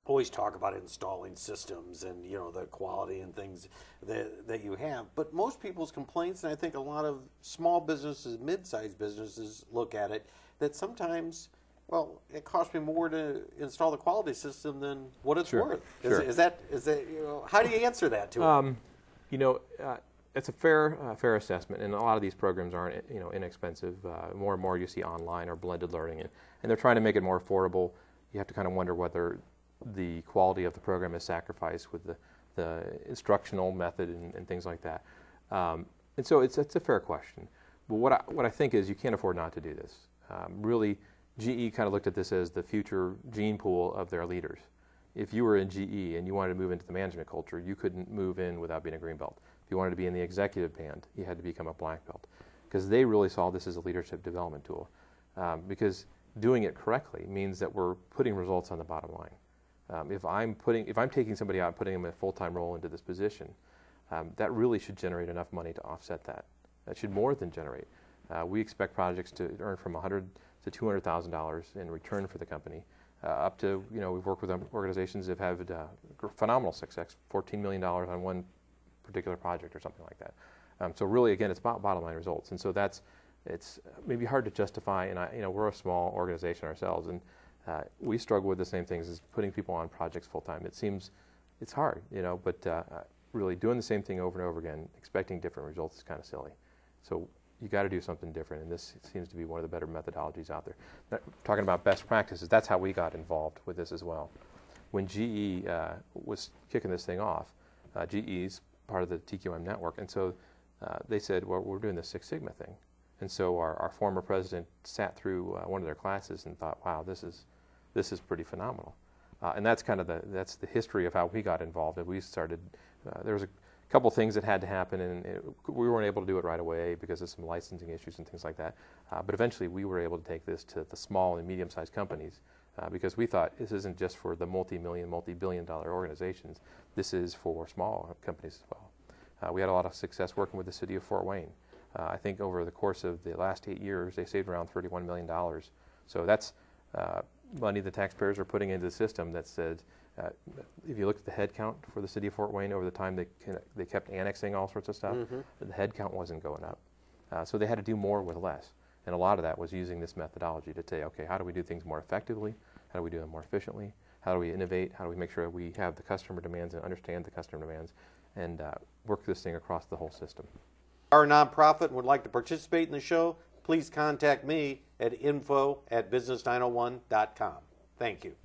always talk about installing systems and the quality and things that you have. But most people's complaints, and I think a lot of small businesses, mid-sized businesses look at it, that sometimes, well, it costs me more to install the quality system than what it's worth. Is that how do you answer that to them? It's a fair assessment, and a lot of these programs aren't inexpensive. More and more you see online or blended learning, and they're trying to make it more affordable. You have to kind of wonder whether the quality of the program is sacrificed with the instructional method and things like that. And so it's a fair question. But what I think is you can't afford not to do this. Really, GE kind of looked at this as the future gene pool of their leaders. If you were in GE and you wanted to move into the management culture, you couldn't move in without being a green belt. If you wanted to be in the executive band, you had to become a black belt, because they really saw this as a leadership development tool. Because doing it correctly means that we're putting results on the bottom line. If I'm taking somebody out and putting them in a full-time role into this position, that really should generate enough money to offset that. That should more than generate. We expect projects to earn from $100,000 to $200,000 in return for the company, up to, we've worked with organizations that have had phenomenal success, $14 million on one particular project or something like that. So really, again, it's about bottom line results, and so it's maybe hard to justify. And we're a small organization ourselves, and we struggle with the same things as putting people on projects full time. It's hard, but really doing the same thing over and over again, expecting different results is kind of silly. So you got to do something different, and this seems to be one of the better methodologies out there. Now, talking about best practices, that's how we got involved with this as well. When GE was kicking this thing off, GE's part of the TQM network, and so they said, well, we're doing the Six Sigma thing. And so our former president sat through one of their classes and thought, wow, this is pretty phenomenal. And that's kind of the history of how we got involved. And we started, there was a couple things that had to happen, and we weren't able to do it right away because of some licensing issues and things like that. But eventually we were able to take this to the small and medium-sized companies, because we thought this isn't just for the multi-million, multi-billion-dollar organizations. This is for small companies as well. We had a lot of success working with the city of Fort Wayne. I think over the course of the last 8 years, they saved around $31 million. So that's money the taxpayers are putting into the system that said, if you look at the head count for the city of Fort Wayne over the time they kept annexing all sorts of stuff, the head count wasn't going up. So they had to do more with less. And a lot of that was using this methodology to say, okay, how do we do things more effectively? How do we do them more efficiently? How do we innovate? How do we make sure we have the customer demands and understand the customer demands and work this thing across the whole system? Our nonprofit and would like to participate in the show, please contact me at info@business901.com. Thank you.